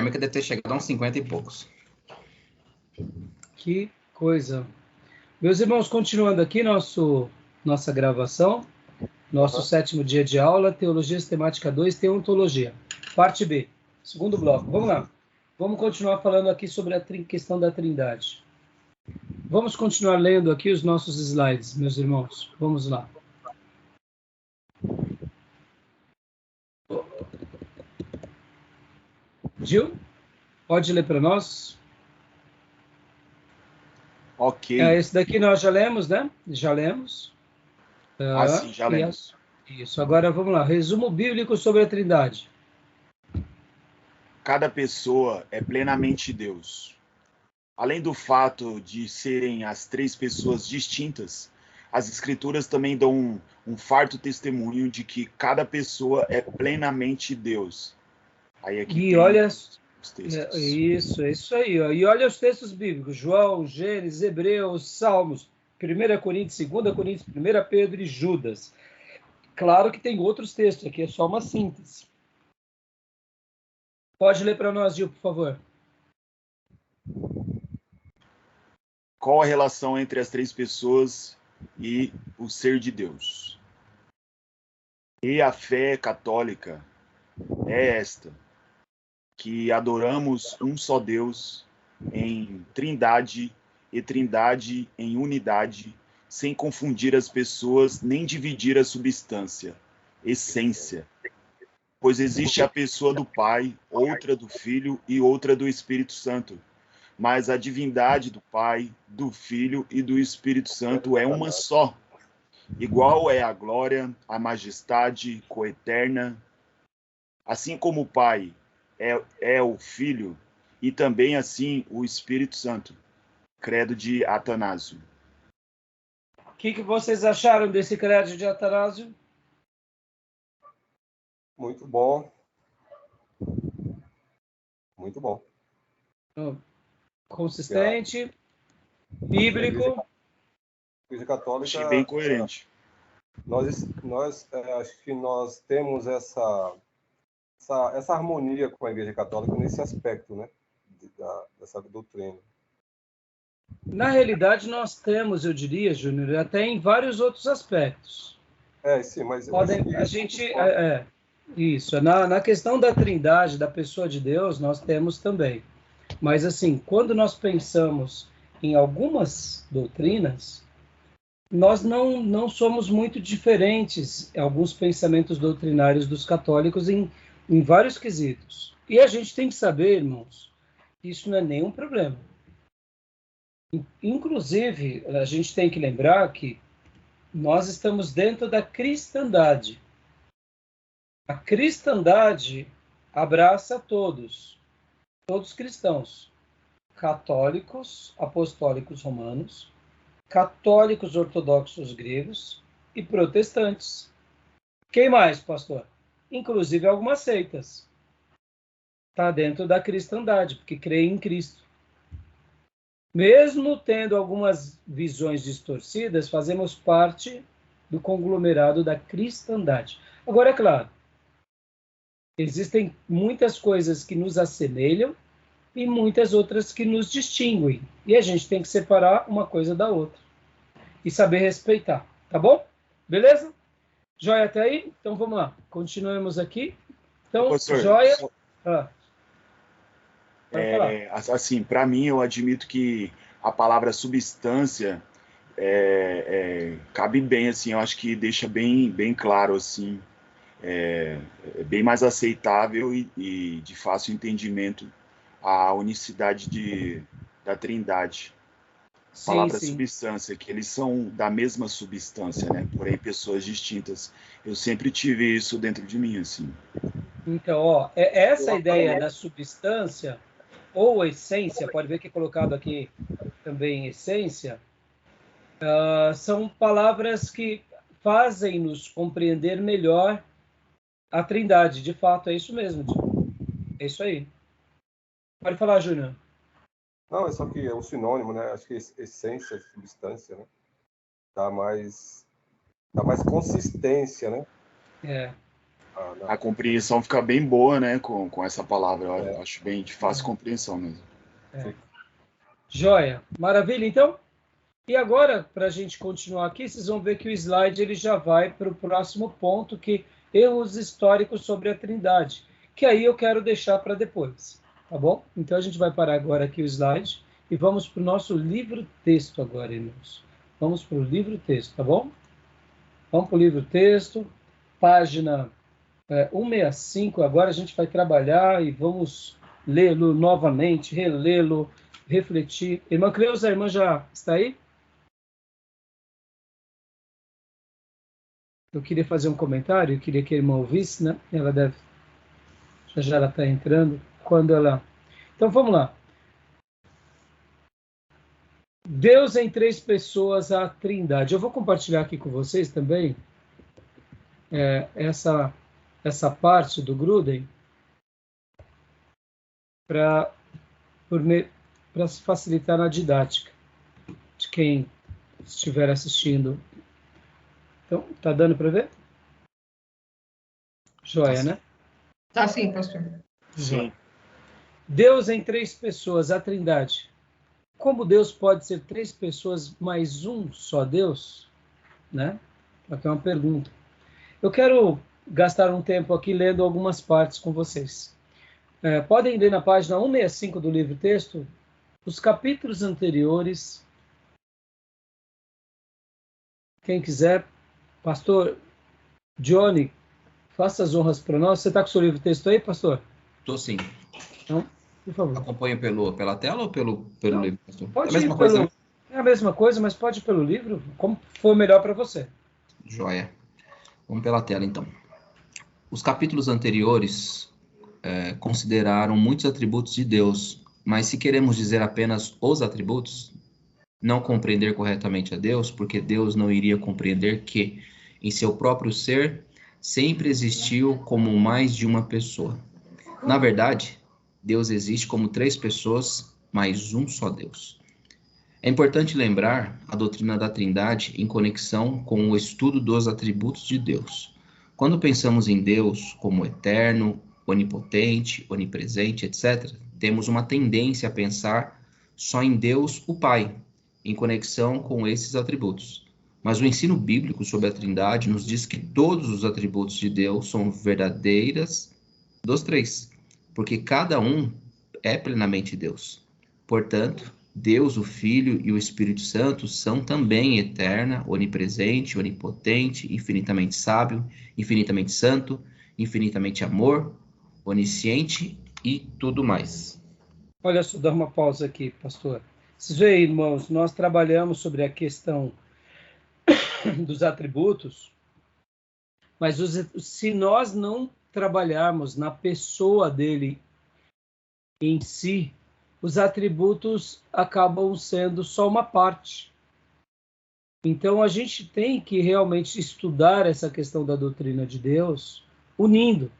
dinâmica deve ter chegado a uns 50 e poucos. Que coisa. Meus irmãos, continuando aqui nossa gravação, nosso 7º dia de aula, Teologia Sistemática 2, Teontologia, parte B, segundo bloco. Vamos lá. Vamos continuar falando aqui sobre a questão da Trindade. Vamos continuar lendo aqui os nossos slides, meus irmãos. Vamos lá. Gil, pode ler para nós? Ok. Esse daqui nós já lemos, né? Já lemos. Sim, já lemos. Isso, agora vamos lá. Resumo bíblico sobre a Trindade. Cada pessoa é plenamente Deus. Além do fato de serem as 3 pessoas distintas, as Escrituras também dão um farto testemunho de que cada pessoa é plenamente Deus. Aí aqui e tem olha, os textos. Isso, é isso aí. Ó. E olha os textos bíblicos. João, Gênesis, Hebreus, Salmos, 1 Coríntios, 2 Coríntios, 1 Pedro e Judas. Claro que tem outros textos, aqui é só uma síntese. Pode ler para nós, Gil, por favor. Qual a relação entre as 3 pessoas e o ser de Deus? E a fé católica é esta, que adoramos um só Deus em trindade e trindade em unidade, sem confundir as pessoas nem dividir a substância, essência. Pois existe a pessoa do Pai, outra do Filho e outra do Espírito Santo. Mas a divindade do Pai, do Filho e do Espírito Santo é uma só. Igual é a glória, a majestade coeterna. Assim como o Pai é o Filho, e também assim o Espírito Santo. Credo de Atanásio. O que vocês acharam desse credo de Atanásio? Muito bom. Muito bom. Consistente, bíblico. A Igreja Católica. Achei bem coerente. Acho que nós temos essa harmonia com a Igreja Católica nesse aspecto, né? Dessa doutrina. Na realidade, nós temos, eu diria, Júnior, até em vários outros aspectos. Sim, mas isso. Na questão da Trindade, da pessoa de Deus, nós temos também. Mas, assim, quando nós pensamos em algumas doutrinas, nós não somos muito diferentes em alguns pensamentos doutrinários dos católicos em vários quesitos. E a gente tem que saber, irmãos, que isso não é nenhum problema. Inclusive, a gente tem que lembrar que nós estamos dentro da cristandade. A cristandade abraça todos cristãos, católicos, apostólicos romanos, católicos ortodoxos gregos e protestantes. Quem mais, pastor? Inclusive algumas seitas. Está dentro da cristandade, porque creem em Cristo. Mesmo tendo algumas visões distorcidas, fazemos parte do conglomerado da cristandade. Agora, é claro, existem muitas coisas que nos assemelham e muitas outras que nos distinguem. E a gente tem que separar uma coisa da outra. E saber respeitar. Tá bom? Beleza? Joia até aí? Então vamos lá. Continuemos aqui. Então, professor, joia. Assim, para mim, eu admito que a palavra substância cabe bem, assim, eu acho que deixa bem claro, assim, bem mais aceitável e de fácil entendimento a unicidade da Trindade. A palavra substância, que eles são da mesma substância, né? Porém, pessoas distintas. Eu sempre tive isso dentro de mim, assim. Então, essa ideia da substância ou essência, pode ver que é colocado aqui também essência, são palavras que fazem-nos compreender melhor a Trindade. De fato, é isso mesmo. É isso aí. Pode falar, Júnior. Não, é só que é um sinônimo, né? Acho que essência, substância, né? Dá mais consistência, né? a compreensão fica bem boa, né, com essa palavra. Eu acho bem de fácil compreensão mesmo. Joia. Maravilha, então? E agora, para a gente continuar aqui, vocês vão ver que o slide ele já vai para o próximo ponto, que erros históricos sobre a Trindade, que aí eu quero deixar para depois, tá bom? Então a gente vai parar agora aqui o slide e vamos para o nosso livro-texto agora, irmãos. Vamos para o livro-texto, tá bom? Vamos para o livro-texto, página 165. Agora a gente vai trabalhar e vamos lê-lo novamente, relê-lo, refletir. Irmã Cleusa, a irmã já está aí? Eu queria fazer um comentário, eu queria que a irmã ouvisse, né? Ela deve... Já ela está entrando. Quando ela... Então, vamos lá. Deus em três pessoas, a Trindade. Eu vou compartilhar aqui com vocês também essa parte do Gruden para se facilitar na didática de quem estiver assistindo. Então, tá dando para ver? Joia, né? Tá sim, pastor. Sim. Deus em três pessoas, a Trindade. Como Deus pode ser três pessoas mais um só Deus? Né? Aqui é uma pergunta. Eu quero gastar um tempo aqui lendo algumas partes com vocês. Podem ler na página 165 do livro-texto os capítulos anteriores. Quem quiser, pastor Johnny, faça as honras para nós. Você está com o seu livro-texto aí, pastor? Estou sim. Então, por favor. Acompanha pela tela ou pelo livro, pastor? Pode É a mesma coisa, né? É a mesma coisa, mas pode ir pelo livro, como for melhor para você. Joia. Vamos pela tela, então. Os capítulos anteriores consideraram muitos atributos de Deus, mas se queremos dizer apenas os atributos, não compreender corretamente a Deus, porque Deus não iria compreender que, em seu próprio ser, sempre existiu como mais de uma pessoa. Na verdade, Deus existe como três pessoas, mais um só Deus. É importante lembrar a doutrina da Trindade em conexão com o estudo dos atributos de Deus. Quando pensamos em Deus como eterno, onipotente, onipresente, etc., temos uma tendência a pensar só em Deus, o Pai, em conexão com esses atributos. Mas o ensino bíblico sobre a Trindade nos diz que todos os atributos de Deus são verdadeiras dos três, porque cada um é plenamente Deus. Portanto, Deus, o Filho e o Espírito Santo são também eterna, onipresente, onipotente, infinitamente sábio, infinitamente santo, infinitamente amor, onisciente e tudo mais. Olha só, dar uma pausa aqui, pastor. Vocês veem, irmãos, nós trabalhamos sobre a questão dos atributos, mas se nós não trabalharmos na pessoa dele em si, os atributos acabam sendo só uma parte. Então, a gente tem que realmente estudar essa questão da doutrina de Deus, unindo,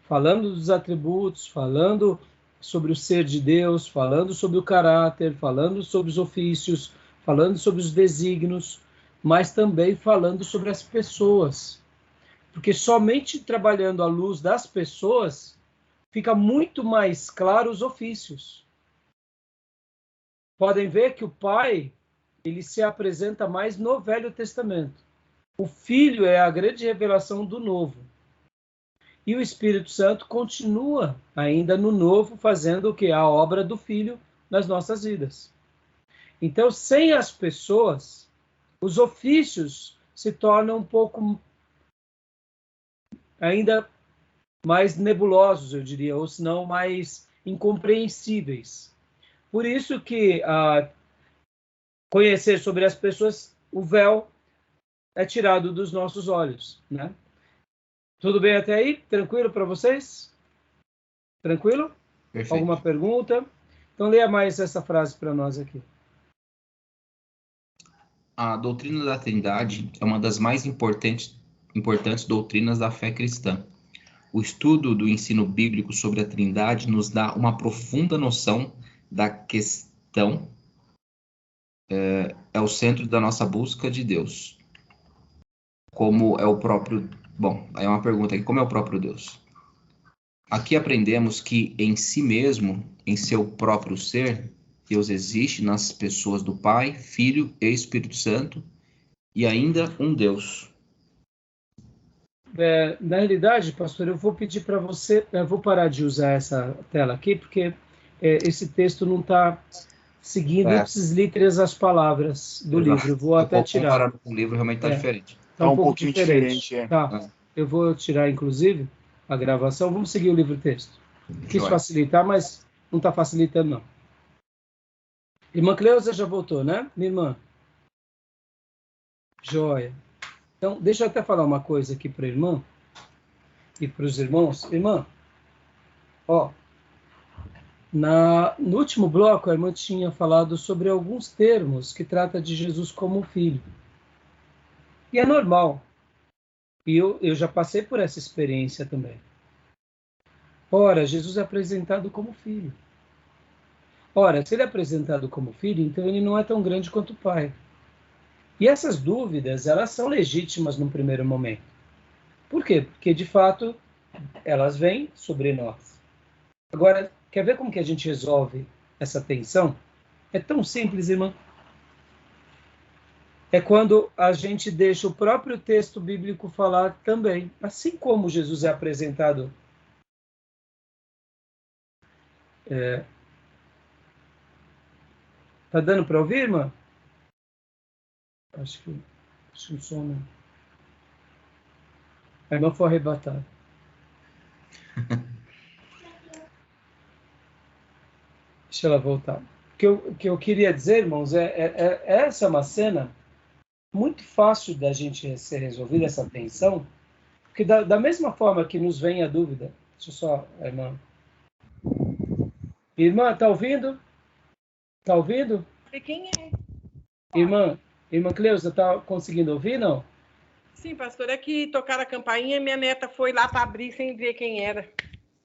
falando dos atributos, falando sobre o ser de Deus, falando sobre o caráter, falando sobre os ofícios, falando sobre os desígnios, mas também falando sobre as pessoas. Porque somente trabalhando à luz das pessoas, fica muito mais claro os ofícios. Podem ver que o Pai, ele se apresenta mais no Velho Testamento. O Filho é a grande revelação do Novo. E o Espírito Santo continua ainda no Novo, fazendo o que? A obra do Filho nas nossas vidas. Então, sem as pessoas, os ofícios se tornam um pouco ainda mais nebulosos, eu diria, ou se não mais incompreensíveis. Por isso que conhecer sobre as pessoas, o véu é tirado dos nossos olhos, né? Tudo bem até aí? Tranquilo para vocês? Tranquilo? Perfeito. Alguma pergunta? Então leia mais essa frase para nós aqui. A doutrina da Trindade é uma das mais importantes doutrinas da fé cristã. O estudo do ensino bíblico sobre a Trindade nos dá uma profunda noção da questão, é o centro da nossa busca de Deus. Como é o próprio Bom, aí uma pergunta aqui, como é o próprio Deus? Aqui aprendemos que em si mesmo, em seu próprio ser, Deus existe nas pessoas do Pai, Filho e Espírito Santo, e ainda um Deus. Na realidade, pastor, eu vou pedir para você, eu vou parar de usar essa tela aqui, porque esse texto não está seguindo ipsis literis as palavras do livro. Eu vou até tirar. Comparado com o livro, realmente está diferente. Está um pouquinho diferente. Tá. Eu vou tirar, inclusive, a gravação. Vamos seguir o livro-texto. Quis facilitar, mas não está facilitando, não. Irmã Cleusa já voltou, né, minha irmã? Joia. Então, deixa eu até falar uma coisa aqui para a irmã e para os irmãos. Irmã, ó, no último bloco, a irmã tinha falado sobre alguns termos que trata de Jesus como filho. E é normal. E eu já passei por essa experiência também. Ora, Jesus é apresentado como filho. Ora, se ele é apresentado como filho, então ele não é tão grande quanto o Pai. E essas dúvidas, elas são legítimas num primeiro momento. Por quê? Porque, de fato, elas vêm sobre nós. Agora, quer ver como que a gente resolve essa tensão? É tão simples, irmã. É quando a gente deixa o próprio texto bíblico falar também. Assim como Jesus é apresentado... Tá dando para ouvir, irmã? Acho que o som não. A irmã foi arrebatada. Deixa ela voltar. O que eu queria dizer, irmãos, essa é uma cena muito fácil da gente ser resolvida, essa tensão, porque da mesma forma que nos vem a dúvida... Deixa eu só, irmã. Irmã, tá ouvindo? Tá ouvindo? Quem é? Irmã Cleusa, tá conseguindo ouvir, não? Sim, pastor, é que tocaram a campainha e minha neta foi lá para abrir sem ver quem era.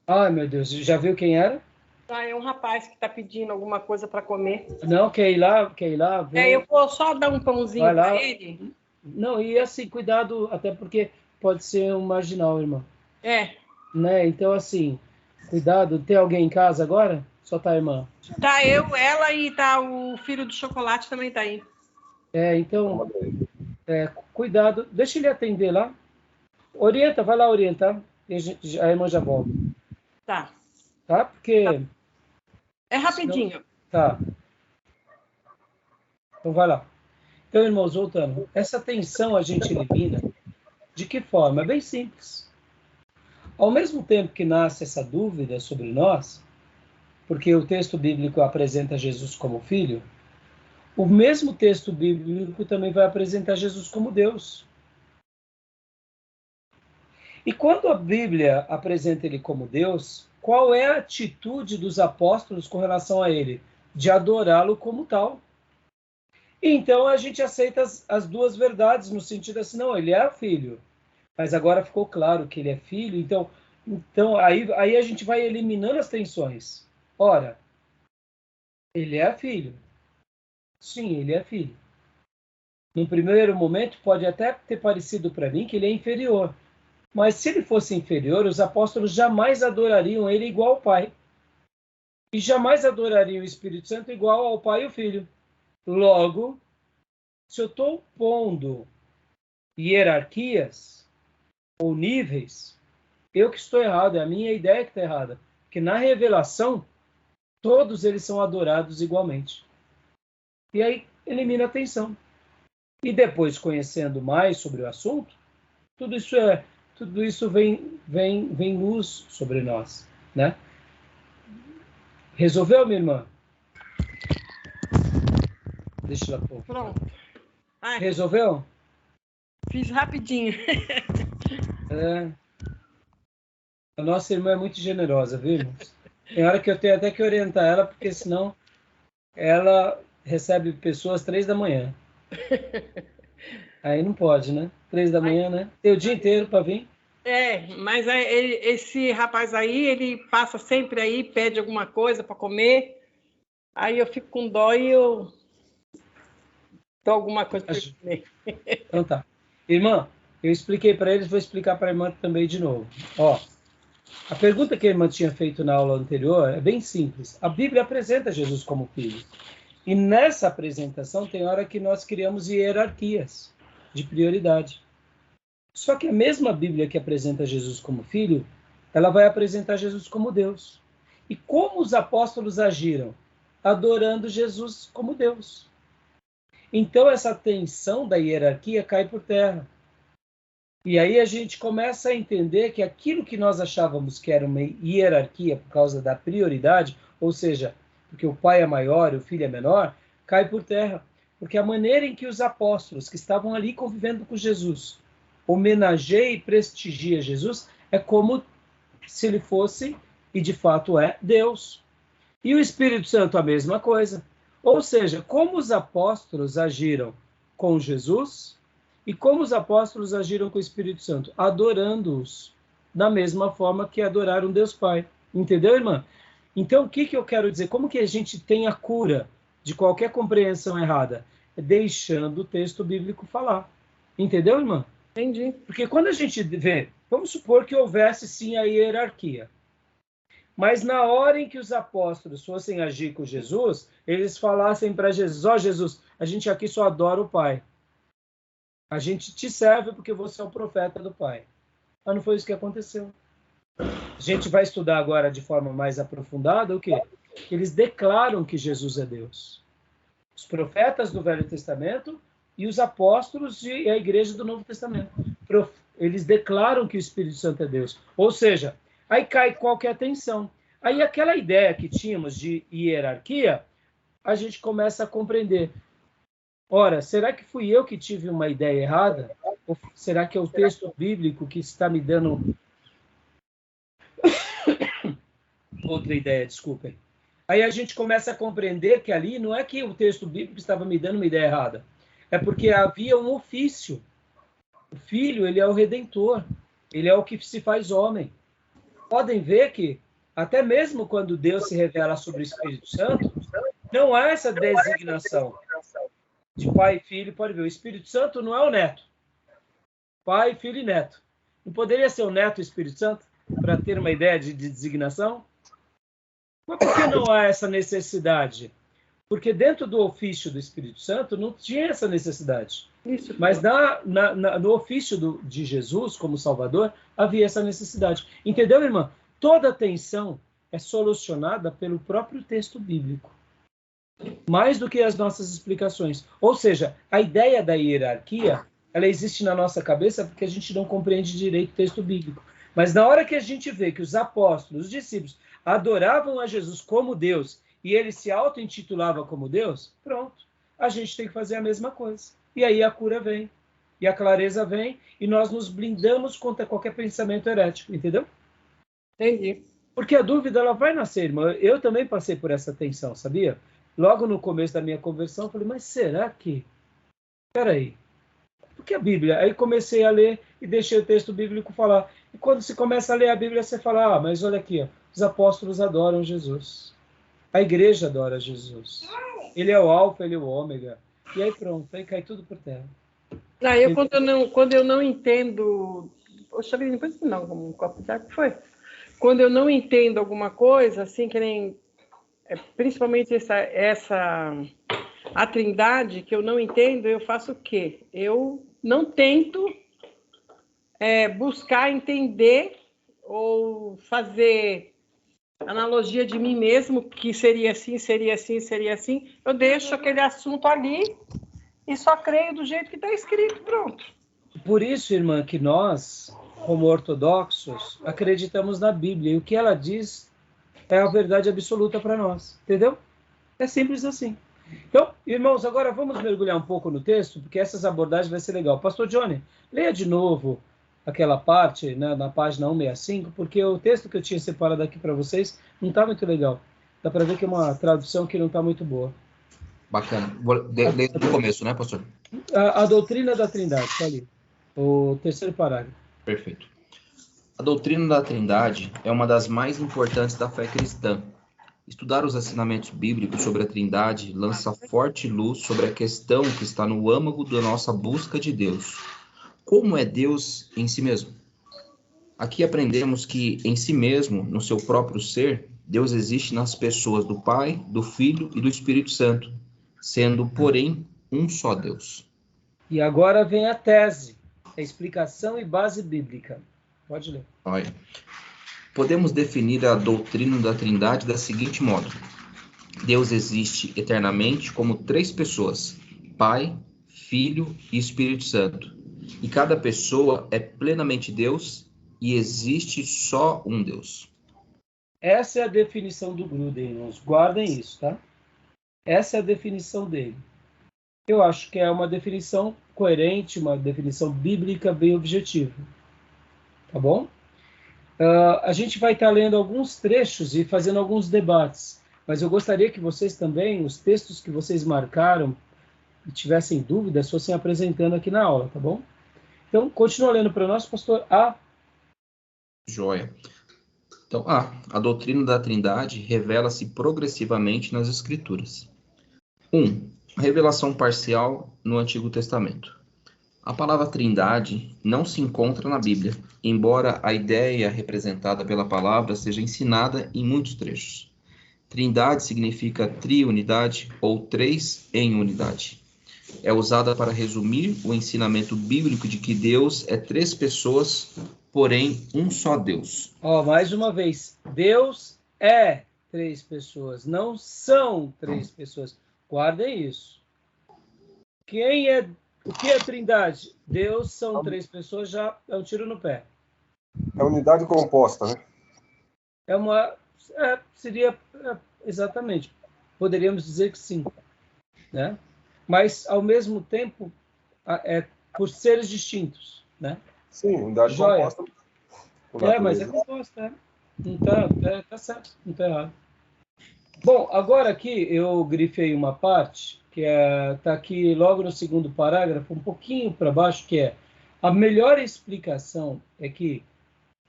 Ai, meu Deus, já viu quem era? Ah, é um rapaz que está pedindo alguma coisa para comer. Não, quer ir lá? Ver. Eu vou só dar um pãozinho para ele. Não, e assim, cuidado, até porque pode ser um marginal, irmã. Né? Então, assim, cuidado. Tem alguém em casa agora? Só tá a irmã? Tá eu, ela e tá o filho do chocolate também tá aí. Então, cuidado. Deixa ele atender lá. Orienta, vai lá orientar. A irmã já volta. Tá. Tá? Porque... É rapidinho. Tá. Então, vai lá. Então, irmãos, voltando. Essa tensão a gente elimina de que forma? É bem simples. Ao mesmo tempo que nasce essa dúvida sobre nós, porque o texto bíblico apresenta Jesus como filho, o mesmo texto bíblico também vai apresentar Jesus como Deus. E quando a Bíblia apresenta ele como Deus, qual é a atitude dos apóstolos com relação a ele? De adorá-lo como tal. Então a gente aceita as duas verdades, no sentido assim, não, ele é filho. Mas agora ficou claro que ele é filho, então aí a gente vai eliminando as tensões. Ora, ele é filho. Sim, ele é filho. No primeiro momento, pode até ter parecido para mim que ele é inferior. Mas se ele fosse inferior, os apóstolos jamais adorariam ele igual ao Pai. E jamais adorariam o Espírito Santo igual ao Pai e o Filho. Logo, se eu estou pondo hierarquias ou níveis, eu que estou errado, é a minha ideia que está errada. Porque na revelação, todos eles são adorados igualmente. E aí elimina a tensão. E depois, conhecendo mais sobre o assunto, tudo isso vem luz sobre nós, né? Resolveu, minha irmã? Deixa ela pôr. Pronto. Ai, resolveu? Fiz rapidinho. A nossa irmã é muito generosa, viu, irmãos? Tem hora que eu tenho até que orientar ela, porque senão ela recebe pessoas 3 da manhã. Aí não pode, né? 3 da manhã, né? Tem o dia inteiro para vir. Mas esse rapaz aí, ele passa sempre aí, pede alguma coisa para comer. Aí eu fico com dó e eu dou alguma coisa para ele comer. Então tá. Irmã, Eu expliquei para eles, vou explicar para a irmã também de novo. Ó, a pergunta que a irmã tinha feito na aula anterior é bem simples. A Bíblia apresenta Jesus como filho. E nessa apresentação tem hora que nós criamos hierarquias de prioridade. Só que a mesma Bíblia que apresenta Jesus como filho, ela vai apresentar Jesus como Deus. E como os apóstolos agiram? Adorando Jesus como Deus. Então essa tensão da hierarquia cai por terra. E aí a gente começa a entender que aquilo que nós achávamos que era uma hierarquia por causa da prioridade, ou seja, porque o pai é maior e o filho é menor, cai por terra. Porque a maneira em que os apóstolos que estavam ali convivendo com Jesus homenageia e prestigia Jesus é como se ele fosse, e de fato é, Deus. E o Espírito Santo a mesma coisa. Ou seja, como os apóstolos agiram com Jesus e como os apóstolos agiram com o Espírito Santo, adorando-os da mesma forma que adoraram Deus Pai. Entendeu, irmã? Então, o que eu quero dizer? Como que a gente tem a cura de qualquer compreensão errada? É deixando o texto bíblico falar. Entendeu, irmã? Entendi. Porque quando a gente vê, vamos supor que houvesse sim a hierarquia. Mas na hora em que os apóstolos fossem agir com Jesus, eles falassem para Jesus, ó Jesus, a gente aqui só adora o Pai. A gente te serve porque você é o profeta do Pai. Mas não foi isso que aconteceu. A gente vai estudar agora de forma mais aprofundada o quê? Eles declaram que Jesus é Deus. Os profetas do Velho Testamento e os apóstolos e a igreja do Novo Testamento. Eles declaram que o Espírito Santo é Deus. Ou seja, aí cai qualquer tensão. Aí aquela ideia que tínhamos de hierarquia, a gente começa a compreender. Ora, será que fui eu que tive uma ideia errada? Ou será que é o texto bíblico que está me dando outra ideia, desculpem. Aí a gente começa a compreender que ali não é que o texto bíblico estava me dando uma ideia errada. É porque havia um ofício. O Filho, ele é o Redentor. Ele é o que se faz homem. Podem ver que, até mesmo quando Deus se revela sobre o Espírito Santo, não há essa designação de pai e filho. Pode ver, o Espírito Santo não é o neto. Pai, filho e neto. Não poderia ser o neto e o Espírito Santo, para ter uma ideia de designação? Mas por que não há essa necessidade? Porque dentro do ofício do Espírito Santo não tinha essa necessidade. Isso. Mas no ofício de Jesus como Salvador, havia essa necessidade. Entendeu, irmã? Toda tensão é solucionada pelo próprio texto bíblico. Mais do que as nossas explicações. Ou seja, a ideia da hierarquia, ela existe na nossa cabeça porque a gente não compreende direito o texto bíblico. Mas na hora que a gente vê que os apóstolos, os discípulos, adoravam a Jesus como Deus e ele se auto-intitulava como Deus, pronto. A gente tem que fazer a mesma coisa. E aí a cura vem, e a clareza vem, e nós nos blindamos contra qualquer pensamento herético, entendeu? Entendi. Porque a dúvida, ela vai nascer, irmã. Eu também passei por essa tensão, sabia? Logo no começo da minha conversão, eu falei, mas será que... Peraí. Porque a Bíblia... Aí comecei a ler e deixei o texto bíblico falar. E quando você começa a ler a Bíblia, você fala, ah, mas olha aqui, ó, os apóstolos adoram Jesus. A igreja adora Jesus. Ele é o alfa, ele é o ômega. E aí pronto, aí cai tudo por terra. Quando eu não entendo... Poxa, depois não, um copo de água, que foi? Quando eu não entendo alguma coisa, assim, que nem... Principalmente a trindade, que eu não entendo, eu faço o quê? Eu não tento buscar entender ou fazer analogia de mim mesmo, que seria assim, seria assim, seria assim. Eu deixo aquele assunto ali e só creio do jeito que está escrito, pronto. Por isso, irmã, que nós, como ortodoxos, acreditamos na Bíblia. E o que ela diz é a verdade absoluta para nós. Entendeu? É simples assim. Então, irmãos, agora vamos mergulhar um pouco no texto, porque essas abordagens vai ser legal. Pastor Johnny, leia de novo aquela parte, né, na página 165, porque o texto que eu tinha separado aqui para vocês não está muito legal. Dá para ver que é uma tradução que não está muito boa. Bacana. Leia do começo, né, pastor? A doutrina da Trindade, está ali. O terceiro parágrafo. Perfeito. A doutrina da Trindade é uma das mais importantes da fé cristã. Estudar os ensinamentos bíblicos sobre a Trindade lança forte luz sobre a questão que está no âmago da nossa busca de Deus. Como é Deus em si mesmo? Aqui aprendemos que em si mesmo, no seu próprio ser, Deus existe nas pessoas do Pai, do Filho e do Espírito Santo, sendo, porém, um só Deus. E agora vem a tese, a explicação e base bíblica. Pode ler. Olha, podemos definir a doutrina da Trindade da seguinte modo: Deus existe eternamente como 3 pessoas, Pai, Filho e Espírito Santo. E cada pessoa é plenamente Deus e existe só um Deus. Essa é a definição do Gruden, irmãos. Guardem isso, tá? Essa é a definição dele. Eu acho que é uma definição coerente, uma definição bíblica bem objetiva. Tá bom? A gente vai estar lendo alguns trechos e fazendo alguns debates, mas eu gostaria que vocês também, os textos que vocês marcaram, e tivessem dúvidas, fossem apresentando aqui na aula, tá bom? Então, continua lendo para nós, pastor A. Joia. Então, a doutrina da Trindade revela-se progressivamente nas Escrituras. 1. Revelação parcial no Antigo Testamento. A palavra Trindade não se encontra na Bíblia, embora a ideia representada pela palavra seja ensinada em muitos trechos. Trindade significa triunidade ou 3 em unidade. É usada para resumir o ensinamento bíblico de que Deus é 3 pessoas, porém um só Deus. Mais uma vez, Deus é 3 pessoas, não são 3 pessoas. Guardem isso. O que é Trindade? Deus são 3 pessoas, já é um tiro no pé. É unidade composta, né? Exatamente. Poderíamos dizer que sim, né? Mas, ao mesmo tempo, por seres distintos, né? Sim, unidade composta. Mas é composta, Não tá certo, não tá errado. Bom, agora aqui eu grifei uma parte, que está aqui logo no segundo parágrafo, um pouquinho para baixo, que é: a melhor explicação é que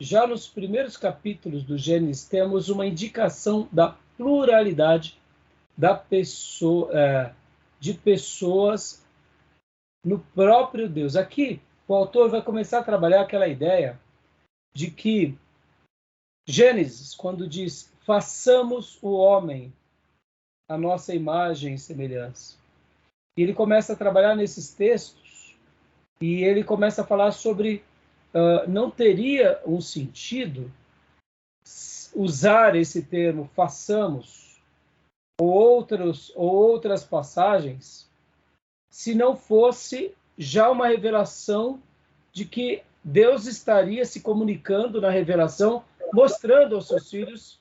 já nos primeiros capítulos do Gênesis temos uma indicação da pluralidade de pessoas no próprio Deus. Aqui, o autor vai começar a trabalhar aquela ideia de que Gênesis, quando diz façamos o homem a nossa imagem e semelhança, e ele começa a trabalhar nesses textos e ele começa a falar sobre não teria um sentido usar esse termo façamos ou outras passagens se não fosse já uma revelação de que Deus estaria se comunicando na revelação, mostrando aos seus filhos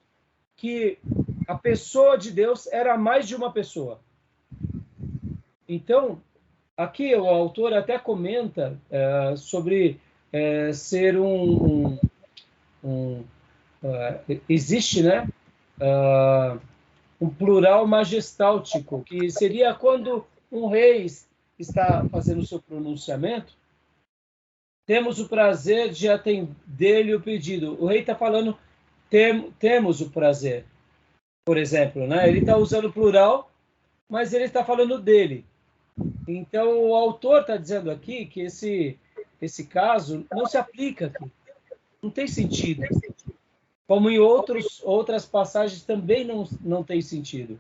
que a pessoa de Deus era mais de uma pessoa. Então, aqui o autor até comenta sobre ser existe, né, um plural majestáltico, que seria quando um rei está fazendo o seu pronunciamento, temos o prazer de atender-lhe o pedido. O rei está falando, temos o prazer, por exemplo, né? Ele está usando plural, mas ele está falando dele. Então, o autor está dizendo aqui que esse caso não se aplica aqui. Não tem sentido. Como em outras passagens também não tem sentido,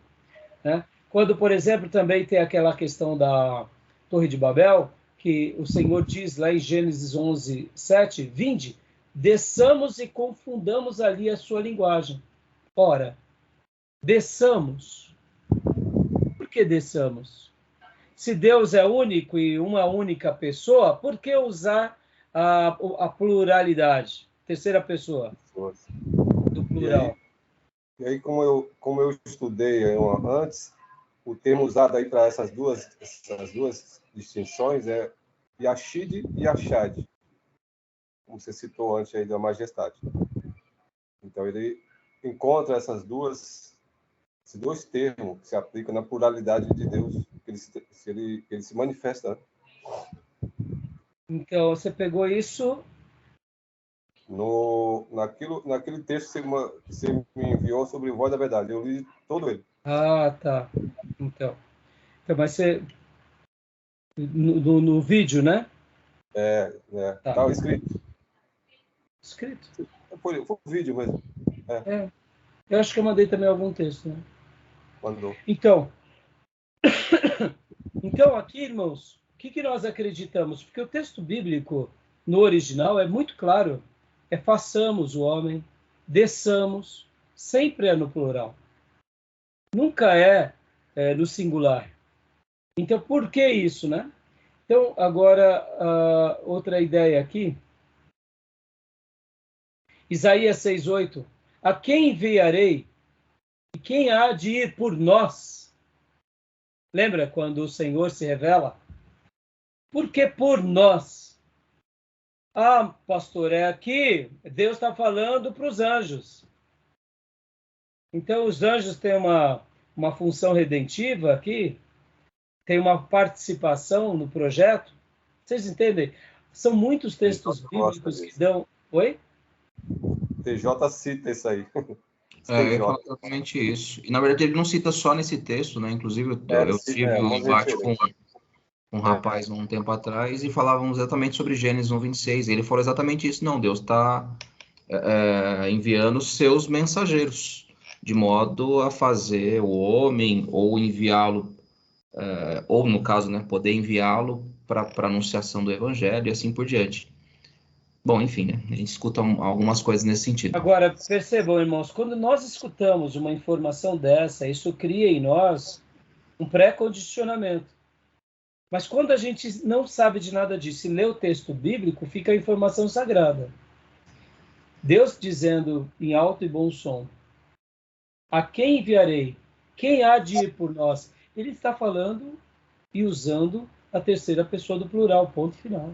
né? Quando, por exemplo, também tem aquela questão da Torre de Babel, que o Senhor diz lá em Gênesis 11, 7, vinde, desçamos e confundamos ali a sua linguagem. Ora, desçamos. Por que desçamos? Se Deus é único e uma única pessoa, por que usar a pluralidade? Terceira pessoa do plural. E aí como eu estudei antes, o termo usado aí para essas duas distinções é Yashid e Yashad, como você citou antes aí da majestade. Então ele encontra esses dois termos que se aplicam na pluralidade de Deus, que ele se manifesta. Então você pegou isso naquele texto que você me enviou sobre Voz da Verdade. Eu li todo ele. Tá. Então mas você no vídeo, né? Tá. Tá escrito. Escrito. Foi o vídeo mesmo. Eu acho que eu mandei também algum texto, né? Mandou. Então, aqui, irmãos, o que nós acreditamos? Porque o texto bíblico, no original, é muito claro. É façamos o homem, desçamos, sempre é no plural. Nunca é no singular. Então, por que isso, né? Então, agora, outra ideia aqui. Isaías 6:8. A quem enviarei? E quem há de ir por nós? Lembra quando o Senhor se revela? Por que por nós? Ah, pastor, é aqui. Deus está falando para os anjos. Então, os anjos têm uma função redentiva aqui? Tem uma participação no projeto? Vocês entendem? São muitos textos bíblicos que dão... Oi? TJ cita isso aí. Eu ia falar exatamente isso. E, na verdade, ele não cita só nesse texto, né? Inclusive, eu tive um debate com um rapaz um tempo atrás e falávamos exatamente sobre Gênesis 1:26. Ele falou exatamente isso. Não, Deus está enviando seus mensageiros, de modo a fazer o homem ou enviá-lo, ou no caso, né, poder enviá-lo para a anunciação do evangelho e assim por diante. Bom, enfim, né, a gente escuta algumas coisas nesse sentido. Agora, percebam, irmãos, quando nós escutamos uma informação dessa, isso cria em nós um pré-condicionamento. Mas quando a gente não sabe de nada disso e lê o texto bíblico, fica a informação sagrada. Deus dizendo em alto e bom som, a quem enviarei? Quem há de ir por nós? Ele está falando e usando a terceira pessoa do plural, ponto final.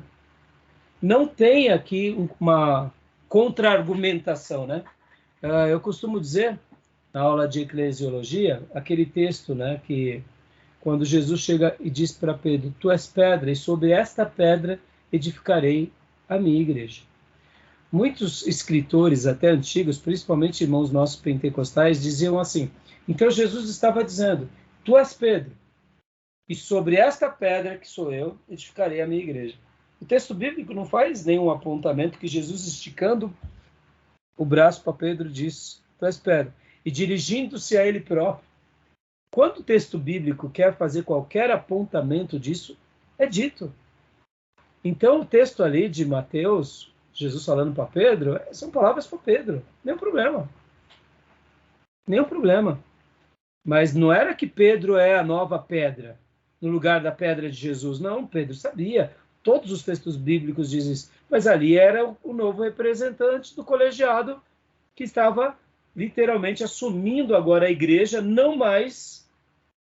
Não tem aqui uma contra-argumentação, né? Eu costumo dizer, na aula de eclesiologia, aquele texto, né, que quando Jesus chega e diz para Pedro, tu és pedra, e sobre esta pedra edificarei a minha igreja. Muitos escritores, até antigos, principalmente irmãos nossos pentecostais, diziam assim, então Jesus estava dizendo, tu és Pedro, e sobre esta pedra, que sou eu, edificarei a minha igreja. O texto bíblico não faz nenhum apontamento que Jesus, esticando o braço para Pedro, diz, tu és pedra, e dirigindo-se a ele próprio. Quando o texto bíblico quer fazer qualquer apontamento disso, é dito. Então, o texto ali de Mateus, Jesus falando para Pedro, são palavras para Pedro. Nenhum problema. Nenhum problema. Mas não era que Pedro é a nova pedra, no lugar da pedra de Jesus. Não, Pedro sabia. Todos os textos bíblicos dizem isso. Mas ali era o novo representante do colegiado que estava literalmente assumindo agora a igreja, não mais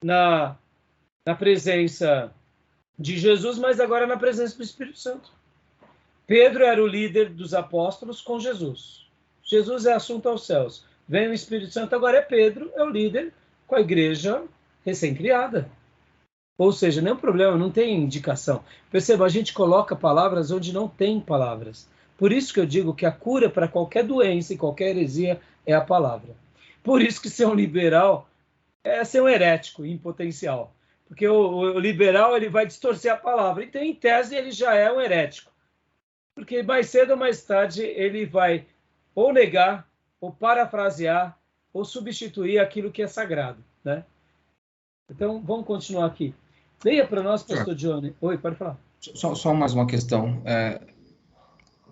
na presença de Jesus, mas agora na presença do Espírito Santo. Pedro era o líder dos apóstolos com Jesus. Jesus é assunto aos céus. Vem o Espírito Santo, agora é Pedro, é o líder com a igreja recém-criada. Ou seja, nenhum problema, não tem indicação. Perceba, a gente coloca palavras onde não tem palavras. Por isso que eu digo que a cura para qualquer doença e qualquer heresia é a palavra. Por isso que ser um liberal é ser um herético em potencial. Porque o liberal ele vai distorcer a palavra. Então, em tese, ele já é um herético. Porque mais cedo ou mais tarde ele vai ou negar, ou parafrasear, ou substituir aquilo que é sagrado, né? Então, vamos continuar aqui. Leia para nós, pastor Johnny. Oi, pode falar. Só mais uma questão.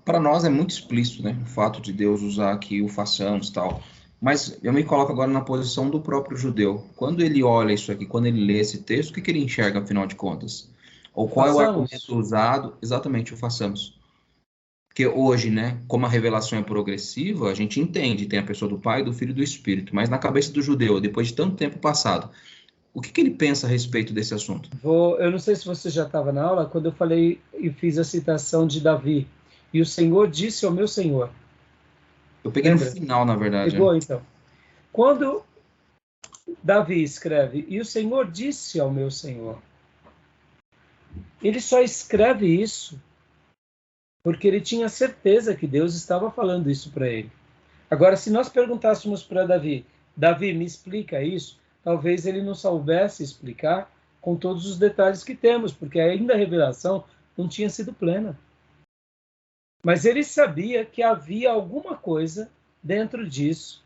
Para nós é muito explícito, né? O fato de Deus usar aqui o façamos e tal. Mas eu me coloco agora na posição do próprio judeu. Quando ele olha isso aqui, quando ele lê esse texto, o que ele enxerga, afinal de contas? Ou qual é o argumento usado? Exatamente, o façamos. Porque hoje, né, como a revelação é progressiva, a gente entende, tem a pessoa do Pai, do Filho e do Espírito. Mas na cabeça do judeu, depois de tanto tempo passado, o que ele pensa a respeito desse assunto? Eu não sei se você já estava na aula, quando eu falei e fiz a citação de Davi. E o Senhor disse ao meu Senhor. Eu peguei no final, na verdade. Pegou, então. Quando Davi escreve, e o Senhor disse ao meu Senhor, ele só escreve isso porque ele tinha certeza que Deus estava falando isso para ele. Agora, se nós perguntássemos para Davi, Davi, me explica isso, talvez ele não soubesse explicar com todos os detalhes que temos, porque ainda a revelação não tinha sido plena. Mas ele sabia que havia alguma coisa dentro disso.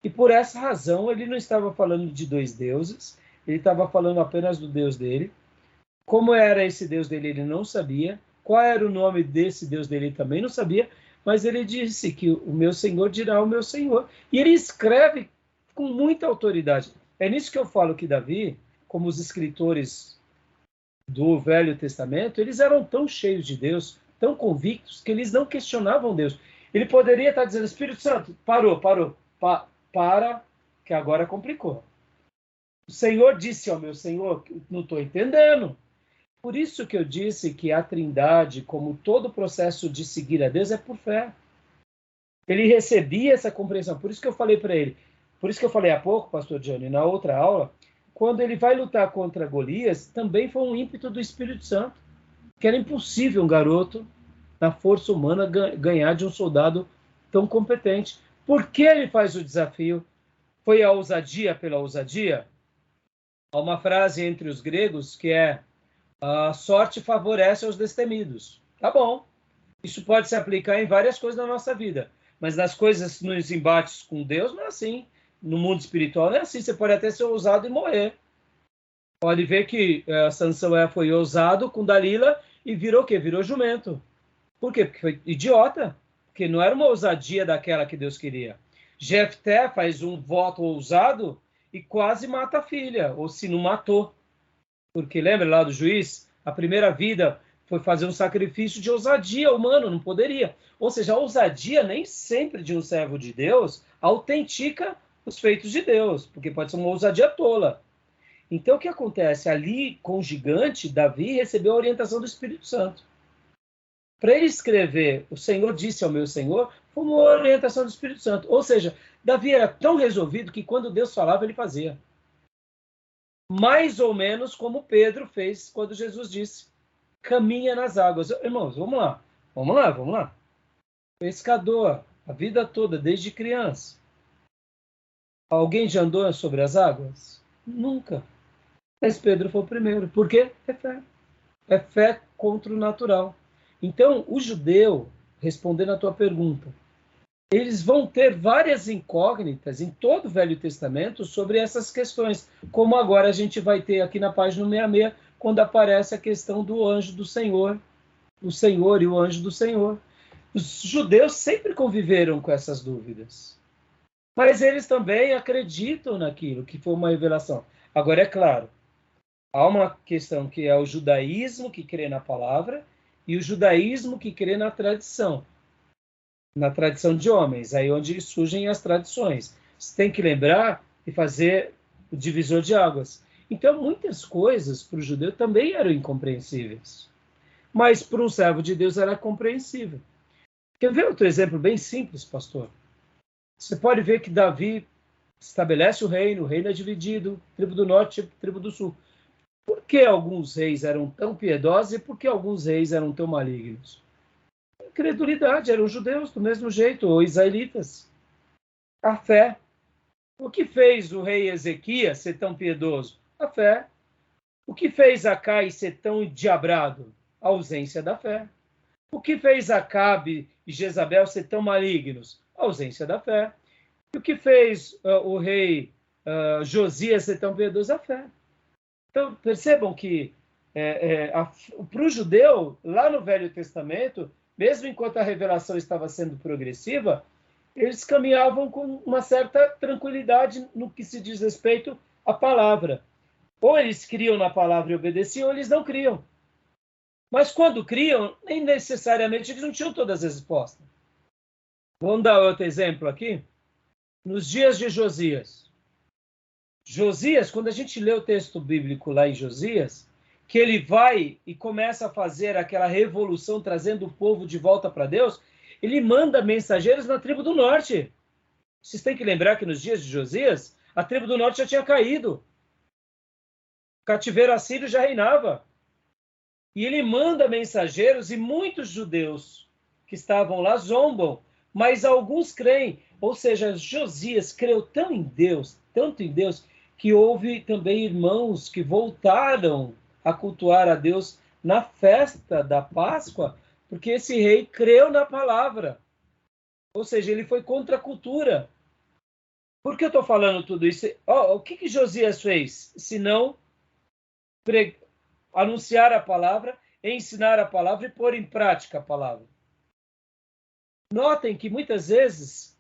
E por essa razão ele não estava falando de dois deuses, ele estava falando apenas do Deus dele. Como era esse Deus dele, ele não sabia. Qual era o nome desse Deus dele, ele também não sabia. Mas ele disse que o meu Senhor dirá o meu Senhor. E ele escreve com muita autoridade. É nisso que eu falo que Davi, como os escritores do Velho Testamento, eles eram tão cheios de Deus, tão convictos, que eles não questionavam Deus. Ele poderia estar dizendo, Espírito Santo, para, que agora complicou. O Senhor disse ao meu Senhor, não estou entendendo. Por isso que eu disse que a Trindade, como todo o processo de seguir a Deus, é por fé. Ele recebia essa compreensão. Por isso que eu falei para ele, por isso que eu falei há pouco, pastor Johnny, na outra aula, quando ele vai lutar contra Golias, também foi um ímpeto do Espírito Santo, que era impossível um garoto, na força humana, ganhar de um soldado tão competente. Por que ele faz o desafio? Foi a ousadia pela ousadia? Há uma frase entre os gregos que é a sorte favorece aos destemidos. Tá bom. Isso pode se aplicar em várias coisas da nossa vida. Mas nas coisas, nos embates com Deus, não é assim. No mundo espiritual não é assim. Você pode até ser ousado e morrer. Pode ver que Sansão foi ousado com Dalila e virou o quê? Virou jumento. Por quê? Porque foi idiota. Porque não era uma ousadia daquela que Deus queria. Jefté faz um voto ousado e quase mata a filha. Ou se não matou. Porque lembra lá do juiz? A primeira vida foi fazer um sacrifício de ousadia humana, não poderia. Ou seja, a ousadia nem sempre de um servo de Deus autentica os feitos de Deus, porque pode ser uma ousadia tola. Então o que acontece? Ali com o gigante, Davi recebeu a orientação do Espírito Santo. Para ele escrever, o Senhor disse ao meu Senhor, foi uma orientação do Espírito Santo. Ou seja, Davi era tão resolvido que quando Deus falava, ele fazia. Mais ou menos como Pedro fez quando Jesus disse, caminha nas águas. Irmãos, vamos lá. Pescador, a vida toda, desde criança. Alguém já andou sobre as águas? Nunca. Mas Pedro foi o primeiro. Por quê? É fé. É fé contra o natural. Então, o judeu, respondendo à tua pergunta, eles vão ter várias incógnitas em todo o Velho Testamento sobre essas questões, como agora a gente vai ter aqui na página 66, quando aparece a questão do anjo do Senhor, o Senhor e o anjo do Senhor. Os judeus sempre conviveram com essas dúvidas, mas eles também acreditam naquilo que foi uma revelação. Agora, é claro, há uma questão que é o judaísmo que crê na palavra e o judaísmo que crê na tradição de homens, aí onde surgem as tradições. Você tem que lembrar e fazer o divisor de águas. Então, muitas coisas para o judeu também eram incompreensíveis, mas para um servo de Deus era compreensível. Quer ver outro exemplo bem simples, pastor? Você pode ver que Davi estabelece o reino é dividido, tribo do norte e tribo do sul. Por que alguns reis eram tão piedosos e por que alguns reis eram tão malignos? Credulidade, eram judeus do mesmo jeito, ou israelitas. A fé. O que fez o rei Ezequias ser tão piedoso? A fé. O que fez Acai ser tão endiabrado? A ausência da fé. O que fez Acabe e Jezabel ser tão malignos? A ausência da fé. E o que fez o rei Josias ser tão piedoso? A fé. Então, percebam que para o judeu, lá no Velho Testamento, mesmo enquanto a revelação estava sendo progressiva, eles caminhavam com uma certa tranquilidade no que se diz respeito à palavra. Ou eles criam na palavra e obedeciam, ou eles não criam. Mas quando criam, nem necessariamente eles não tinham todas as respostas. Vamos dar outro exemplo aqui. Nos dias de Josias. Josias, quando a gente lê o texto bíblico lá em Josias, que ele vai e começa a fazer aquela revolução, trazendo o povo de volta para Deus, ele manda mensageiros na tribo do norte. Vocês têm que lembrar que nos dias de Josias, a tribo do norte já tinha caído. O cativeiro assírio já reinava. E ele manda mensageiros e muitos judeus que estavam lá zombam, mas alguns creem. Ou seja, Josias creu tanto em Deus, que houve também irmãos que voltaram a cultuar a Deus na festa da Páscoa, porque esse rei creu na palavra. Ou seja, ele foi contra a cultura. Por que eu estou falando tudo isso? O que Josias fez? Se não anunciar a palavra, ensinar a palavra e pôr em prática a palavra. Notem que muitas vezes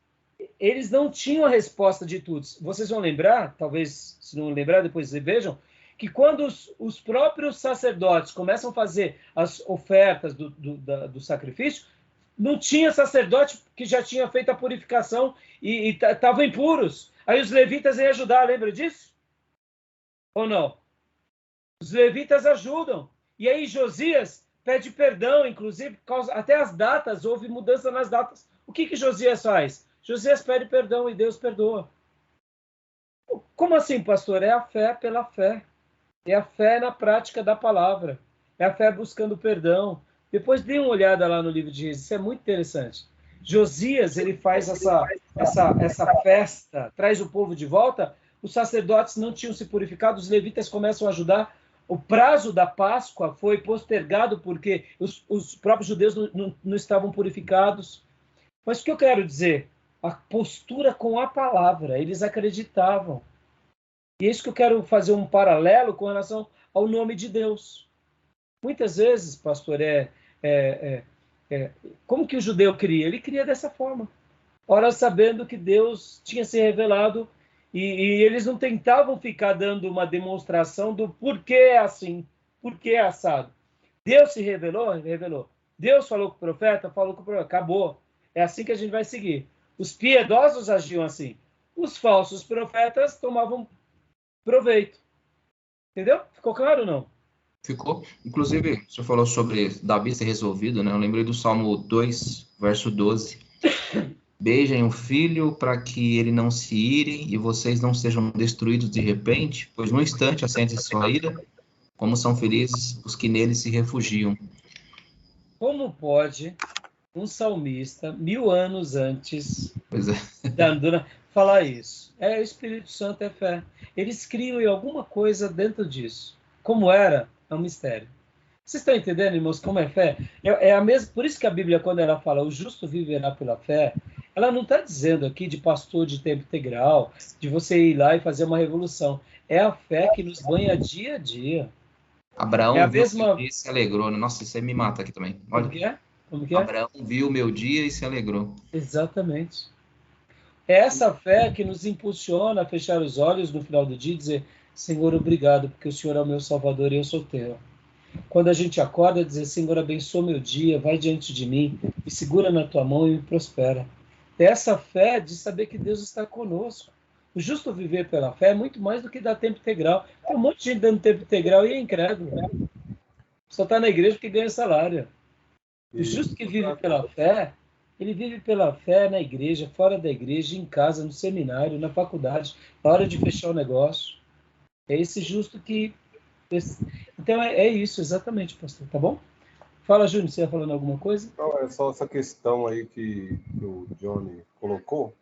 eles não tinham a resposta de tudo. Vocês vão lembrar, talvez se não lembrar, depois vejam, que quando os próprios sacerdotes começam a fazer as ofertas do sacrifício, não tinha sacerdote que já tinha feito a purificação e estavam impuros. Aí os levitas iam ajudar, lembra disso? Ou não? Os levitas ajudam. E aí Josias pede perdão, inclusive, até as datas, houve mudança nas datas. O que Josias faz? Josias pede perdão e Deus perdoa. Como assim, pastor? É a fé pela fé. É a fé na prática da palavra. É a fé buscando perdão. Depois dê uma olhada lá no livro de Reis. Isso é muito interessante. Josias, ele faz essa festa, traz o povo de volta. Os sacerdotes não tinham se purificado, os levitas começam a ajudar. O prazo da Páscoa foi postergado porque os próprios judeus não estavam purificados. Mas o que eu quero dizer? A postura com a palavra. Eles acreditavam. E é isso que eu quero fazer um paralelo com relação ao nome de Deus. Muitas vezes, pastor, como que o judeu cria? Ele cria dessa forma. Ora, sabendo que Deus tinha se revelado e eles não tentavam ficar dando uma demonstração do porquê é assim, porquê é assado. Deus se revelou? Revelou. Deus falou com o profeta? Falou com o profeta. Acabou. É assim que a gente vai seguir. Os piedosos agiam assim. Os falsos profetas tomavam proveito. Entendeu? Ficou claro ou não? Ficou. Inclusive, o senhor falou sobre Davi ser resolvido, né? Eu lembrei do Salmo 2, verso 12. Beijem o filho para que ele não se ire e vocês não sejam destruídos de repente, pois no instante acende sua ira, como são felizes os que nele se refugiam. Como pode um salmista, 1000 anos antes da Anduna, falar isso? O Espírito Santo é fé. Eles criam em alguma coisa dentro disso. Como era? É um mistério. Vocês estão entendendo, irmãos, como é fé? É a mesma, por isso que a Bíblia, quando ela fala o justo viverá pela fé, ela não está dizendo aqui de pastor de tempo integral, de você ir lá e fazer uma revolução. É a fé que nos banha dia a dia. Abraão viu meu dia e se alegrou. Nossa, isso aí me mata aqui também. Olha. Como que é? Abraão viu o meu dia e se alegrou. Exatamente. É essa fé que nos impulsiona a fechar os olhos no final do dia e dizer: Senhor, obrigado, porque o Senhor é o meu Salvador e eu sou teu. Quando a gente acorda, dizer: Senhor, abençoa meu dia, vai diante de mim, me segura na tua mão e me prospera. É essa fé de saber que Deus está conosco. O justo viver pela fé é muito mais do que dar tempo integral. Tem um monte de gente dando tempo integral e é incrédulo. Só está na igreja porque ganha salário. O justo que vive pela fé, ele vive pela fé na igreja, fora da igreja, em casa, no seminário, na faculdade, na hora de fechar o negócio. É esse justo que... Então é isso, exatamente, pastor. Tá bom? Fala, Júnior, você ia falando alguma coisa? Não, é só essa questão aí que o Johnny colocou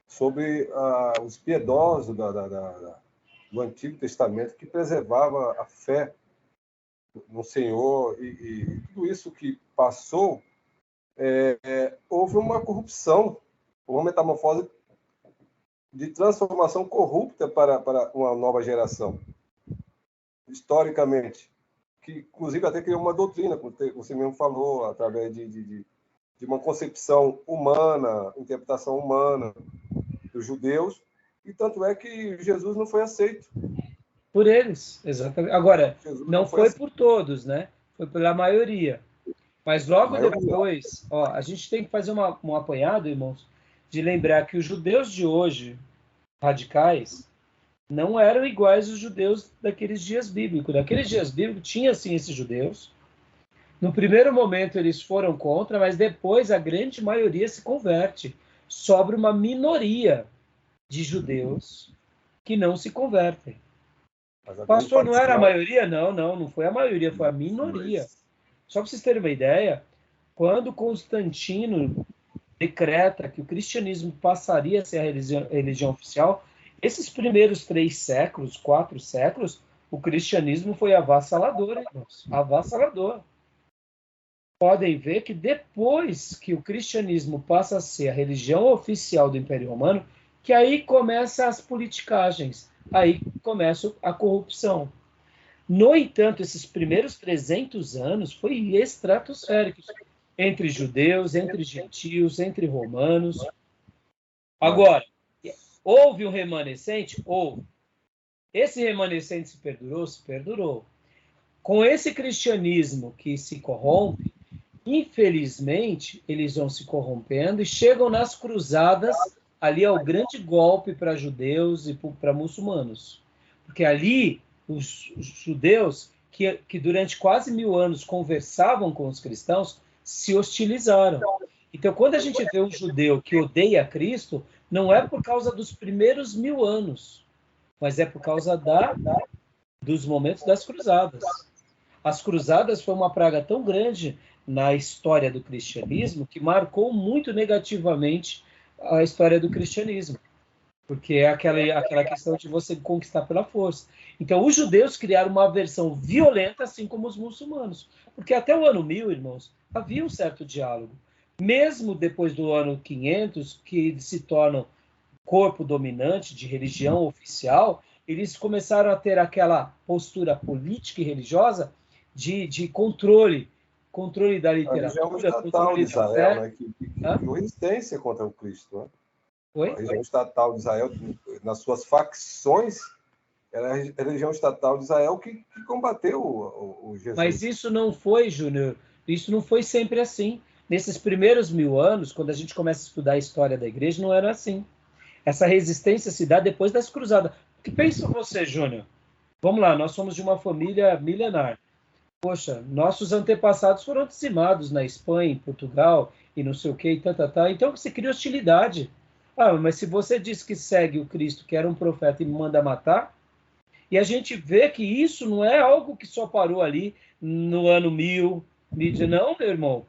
sobre os piedosos do Antigo Testamento que preservava a fé no Senhor e tudo isso que passou, houve uma corrupção, uma metamorfose de transformação corrupta para uma nova geração, historicamente, que inclusive até criou uma doutrina, como você mesmo falou, através de uma concepção humana, interpretação humana dos judeus, e tanto é que Jesus não foi aceito. Por eles, exatamente. Agora, não foi por todos, né? Foi pela maioria. Mas logo depois, a gente tem que fazer um apanhado, irmãos, de lembrar que os judeus de hoje, radicais, não eram iguais aos judeus daqueles dias bíblicos. Naqueles dias bíblicos tinha, sim, esses judeus. No primeiro momento eles foram contra, mas depois a grande maioria se converte. Sobra uma minoria de judeus que não se convertem. Pastor, não era a maioria? Não foi a maioria, foi a minoria. Só para vocês terem uma ideia, quando Constantino decreta que o cristianismo passaria a ser a religião oficial, esses primeiros 3 séculos, 4 séculos, o cristianismo foi avassalador, irmãos, avassalador. Podem ver que depois que o cristianismo passa a ser a religião oficial do Império Romano, que aí começam as politicagens, aí começa a corrupção. No entanto, esses primeiros 300 anos foi estratosférico, entre judeus, entre gentios, entre romanos. Agora, houve um remanescente? Houve. Esse remanescente se perdurou? Se perdurou. Com esse cristianismo que se corrompe, infelizmente, eles vão se corrompendo e chegam nas cruzadas, ali é o grande golpe para judeus e para muçulmanos. Porque ali, os judeus, que durante quase 1000 anos conversavam com os cristãos, se hostilizaram. Então, quando a gente vê um judeu que odeia Cristo, não é por causa dos primeiros 1000 anos, mas é por causa dos momentos das cruzadas. As cruzadas foi uma praga tão grande na história do cristianismo que marcou muito negativamente a história do cristianismo, porque é aquela questão de você conquistar pela força. Então, os judeus criaram uma versão violenta, assim como os muçulmanos, porque até o ano 1000, irmãos, havia um certo diálogo. Mesmo depois do ano 500, que eles se tornam corpo dominante de religião oficial, eles começaram a ter aquela postura política e religiosa de controle da literatura, controle de da Israel, fé. né, que resistência contra o Cristo. Né? Oi? A religião estatal de Israel, nas suas facções, era a religião estatal de Israel que combateu o Jesus. Mas isso não foi, Júnior, isso não foi sempre assim. Nesses primeiros 1000 anos, quando a gente começa a estudar a história da igreja, não era assim. Essa resistência se dá depois das cruzadas. O que pensa você, Júnior? Vamos lá, nós somos de uma família milenar. Poxa, nossos antepassados foram dizimados na Espanha, em Portugal, e não sei o que, Então você cria hostilidade. Ah, mas se você diz que segue o Cristo, que era um profeta, e me manda matar, e a gente vê que isso não é algo que só parou ali no ano 1000. Não, meu irmão.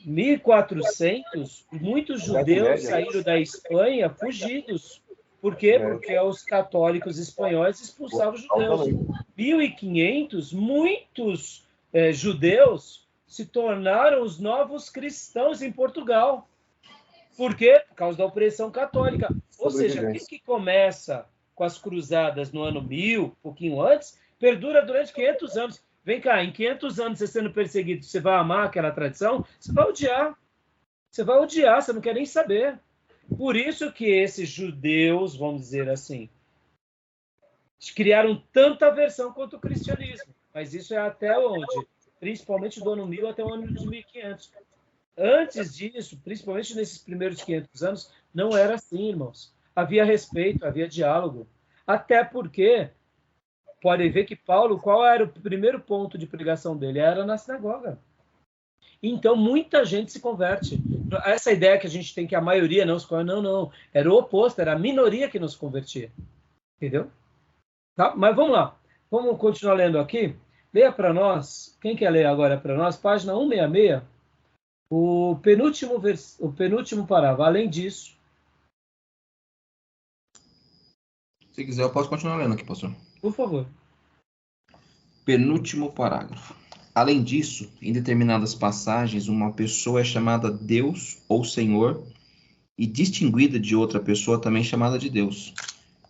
1400, muitos judeus saíram da Espanha fugidos. Por quê? Porque os católicos espanhóis expulsavam os judeus. 1500, muitos judeus se tornaram os novos cristãos em Portugal. Por quê? Por causa da opressão católica. Ou seja, o que começa com as cruzadas no ano 1000, um pouquinho antes, perdura durante 500 anos. Vem cá, em 500 anos você sendo perseguido, você vai amar aquela tradição? Você vai odiar. Você vai odiar, você não quer nem saber. Por isso que esses judeus, vamos dizer assim, criaram tanta aversão contra o cristianismo. Mas isso é até onde? Principalmente do ano 1000 até o ano 2500. Antes disso, principalmente nesses primeiros 500 anos, não era assim, irmãos. Havia respeito, havia diálogo. Até porque, podem ver que Paulo, qual era o primeiro ponto de pregação dele? Era na sinagoga. Então, muita gente se converte. Essa ideia que a gente tem que a maioria não se converte, não. Era o oposto, era a minoria que não se convertia. Entendeu? Tá? Mas vamos lá. Vamos continuar lendo aqui. Leia para nós. Quem quer ler agora para nós? Página 166. O penúltimo parágrafo. Além disso. Se quiser, eu posso continuar lendo aqui, pastor. Por favor. Penúltimo parágrafo. Além disso, em determinadas passagens, uma pessoa é chamada Deus ou Senhor e distinguida de outra pessoa também chamada de Deus.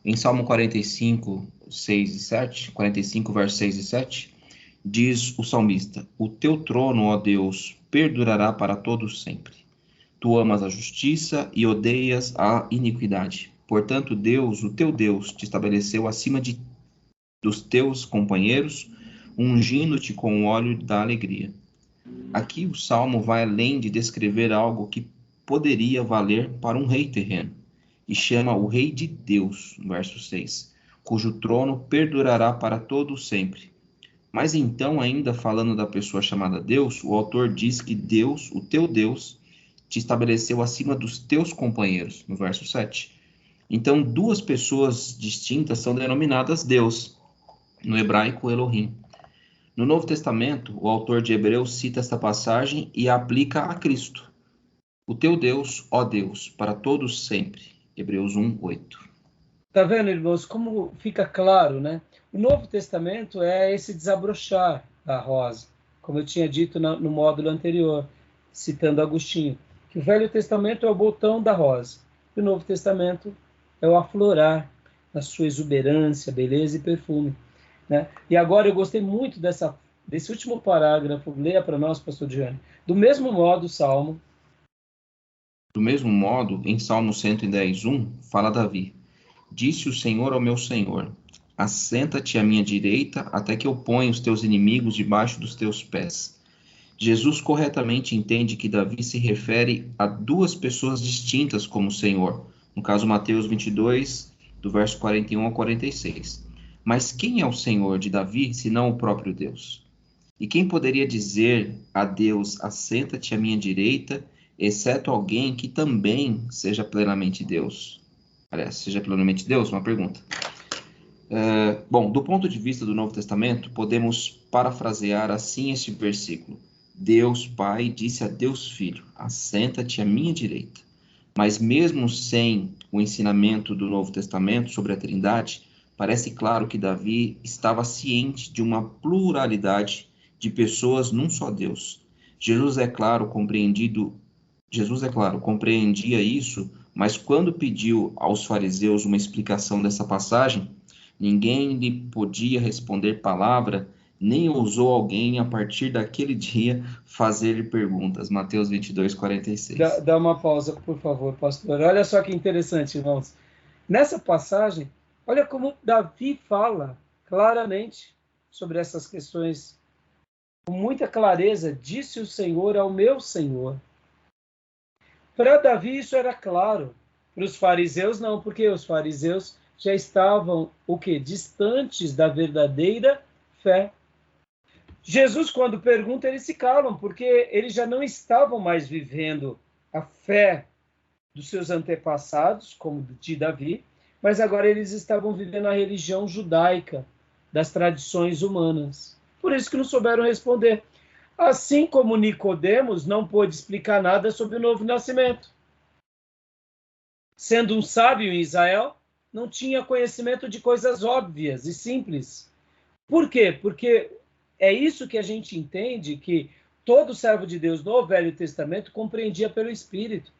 Em Salmo 45, 6 e 7, 45, versos 6 e 7, diz o salmista: O teu trono, ó Deus, perdurará para todos sempre. Tu amas a justiça e odeias a iniquidade. Portanto, Deus, o teu Deus, te estabeleceu acima dos teus companheiros, ungindo-te com o óleo da alegria. Aqui o Salmo vai além de descrever algo que poderia valer para um rei terreno, e chama o Rei de Deus, no verso 6, cujo trono perdurará para todo sempre. Mas então, ainda falando da pessoa chamada Deus, o autor diz que Deus, o teu Deus, te estabeleceu acima dos teus companheiros, no verso 7. Então, duas pessoas distintas são denominadas Deus, no hebraico Elohim. No Novo Testamento, o autor de Hebreus cita esta passagem e a aplica a Cristo. O teu Deus, ó Deus, para todos sempre. Hebreus 1, 8. Tá vendo, irmãos, como fica claro, né? O Novo Testamento é esse desabrochar da rosa, como eu tinha dito no módulo anterior, citando Agostinho, que o Velho Testamento é o botão da rosa, e o Novo Testamento é o aflorar na sua exuberância, beleza e perfume, né? E agora eu gostei muito desse último parágrafo, leia para nós, pastor Gianni. Do mesmo modo, Salmo. Do mesmo modo, em Salmo 110:1, fala Davi: Disse o Senhor ao meu Senhor: Assenta-te à minha direita, até que eu ponha os teus inimigos debaixo dos teus pés. Jesus corretamente entende que Davi se refere a duas pessoas distintas como Senhor. No caso, Mateus 22, do verso 41 ao 46. Mas quem é o Senhor de Davi, senão o próprio Deus? E quem poderia dizer a Deus: Assenta-te à minha direita, exceto alguém que também seja plenamente Deus? Aliás, seja plenamente Deus? Uma pergunta. Bom, do ponto de vista do Novo Testamento, podemos parafrasear assim este versículo. Deus Pai disse a Deus Filho: Assenta-te à minha direita. Mas mesmo sem o ensinamento do Novo Testamento sobre a Trindade, parece claro que Davi estava ciente de uma pluralidade de pessoas num só Deus. Jesus, é claro, compreendia isso, mas quando pediu aos fariseus uma explicação dessa passagem, ninguém lhe podia responder palavra, nem ousou alguém, a partir daquele dia, fazer-lhe perguntas. Mateus 22, 46. Dá uma pausa, por favor, pastor. Olha só que interessante, irmãos. Nessa passagem, olha como Davi fala claramente sobre essas questões. Com muita clareza, disse o Senhor ao meu Senhor. Para Davi isso era claro. Para os fariseus não, porque os fariseus já estavam, o quê? Distantes da verdadeira fé. Jesus, quando pergunta, eles se calam, porque eles já não estavam mais vivendo a fé dos seus antepassados, como de Davi, mas agora eles estavam vivendo a religião judaica, das tradições humanas. Por isso que não souberam responder. Assim como Nicodemos não pôde explicar nada sobre o novo nascimento. Sendo um sábio em Israel, não tinha conhecimento de coisas óbvias e simples. Por quê? Porque é isso que a gente entende, que todo servo de Deus no Velho Testamento compreendia pelo Espírito.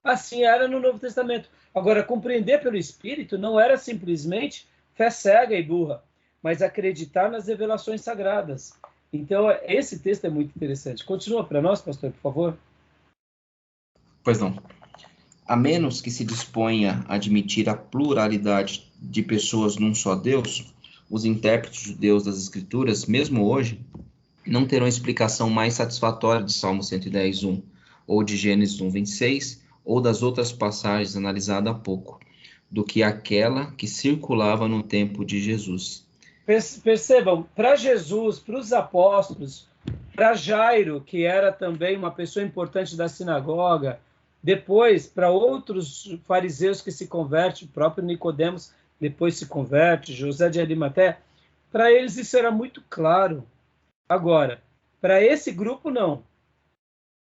Assim era no Novo Testamento. Agora, compreender pelo Espírito não era simplesmente fé cega e burra, mas acreditar nas revelações sagradas. Então, esse texto é muito interessante. Continua para nós, pastor, por favor. Pois não. A menos que se disponha a admitir a pluralidade de pessoas num só Deus, os intérpretes judeus das Escrituras, mesmo hoje, não terão explicação mais satisfatória de Salmo 110:1, ou de Gênesis 1:26, ou das outras passagens analisadas há pouco, do que aquela que circulava no tempo de Jesus. Percebam, para Jesus, para os apóstolos, para Jairo, que era também uma pessoa importante da sinagoga, depois para outros fariseus que se convertem, o próprio Nicodemos depois se converte, José de Arimateia, para eles isso era muito claro. Agora, para esse grupo, não.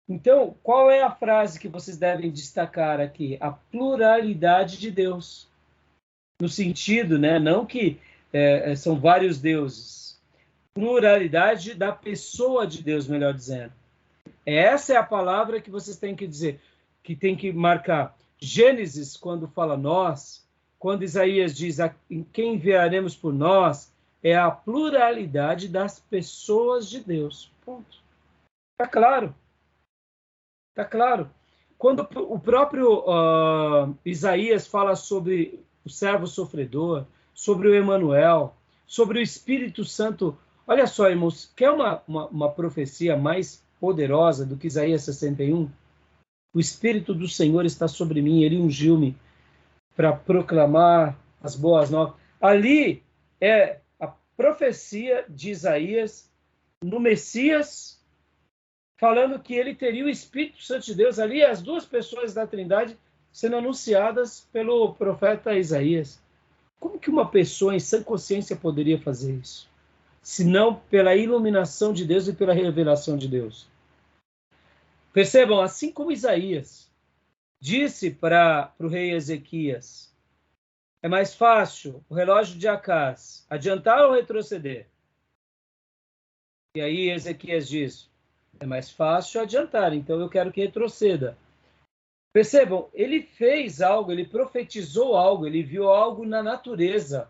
Então, qual é a frase que vocês devem destacar aqui? A pluralidade de Deus. No sentido, né, não que são vários deuses. Pluralidade da pessoa de Deus, melhor dizendo. Essa é a palavra que vocês têm que dizer, que tem que marcar. Gênesis, quando fala nós, quando Isaías diz em quem enviaremos por nós, é a pluralidade das pessoas de Deus. Ponto. Está claro. Está claro. Quando o próprio Isaías fala sobre o servo sofredor, sobre o Emanuel, sobre o Espírito Santo, olha só, irmãos, quer uma profecia mais poderosa do que Isaías 61? O Espírito do Senhor está sobre mim, ele ungiu-me para proclamar as boas novas. Ali é a profecia de Isaías no Messias, falando que ele teria o Espírito Santo de Deus. Ali as duas pessoas da Trindade sendo anunciadas pelo profeta Isaías. Como que uma pessoa em sã consciência poderia fazer isso? Se não pela iluminação de Deus e pela revelação de Deus. Percebam, assim como Isaías disse para o rei Ezequias É mais fácil o relógio de Acaz adiantar ou retroceder? E aí Ezequias diz, é mais fácil adiantar, então eu quero que retroceda. Percebam, ele fez algo, ele profetizou algo, ele viu algo na natureza.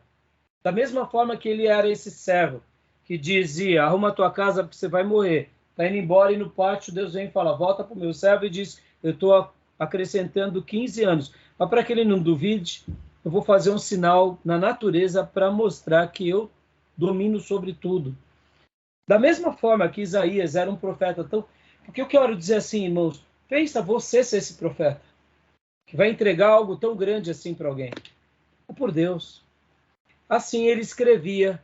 Da mesma forma que ele era esse servo, que dizia, arruma a tua casa porque você vai morrer. Está indo embora e no pátio Deus vem e fala, volta para o meu servo e diz, eu estou acrescentando 15 anos. Mas para que ele não duvide, eu vou fazer um sinal na natureza para mostrar que eu domino sobre tudo. Da mesma forma que Isaías era um profeta tão... Porque eu quero dizer assim, irmãos, pensa você ser esse profeta, que vai entregar algo tão grande assim para alguém. É por Deus. Assim ele escrevia,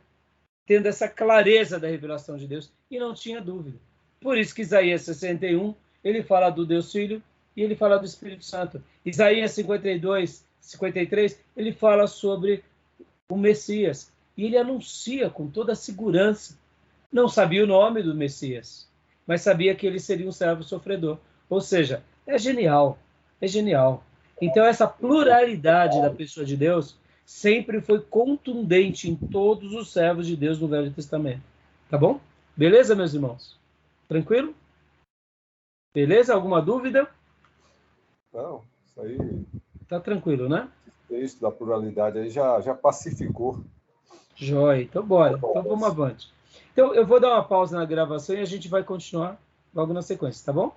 tendo essa clareza da revelação de Deus, e não tinha dúvida. Por isso que Isaías 61, ele fala do Deus Filho e ele fala do Espírito Santo. Isaías 52, 53, ele fala sobre o Messias. E ele anuncia com toda a segurança. Não sabia o nome do Messias, mas sabia que ele seria um servo sofredor. Ou seja, é genial, é genial. Então essa pluralidade da pessoa de Deus sempre foi contundente em todos os servos de Deus no Velho Testamento. Tá bom? Beleza, meus irmãos? Tranquilo? Beleza? Alguma dúvida? Não, isso aí, Tá tranquilo, né? esse texto da pluralidade aí já pacificou. Jóia. Então bora. Então vamos avante. Então eu vou dar uma pausa na gravação e a gente vai continuar logo na sequência, tá bom?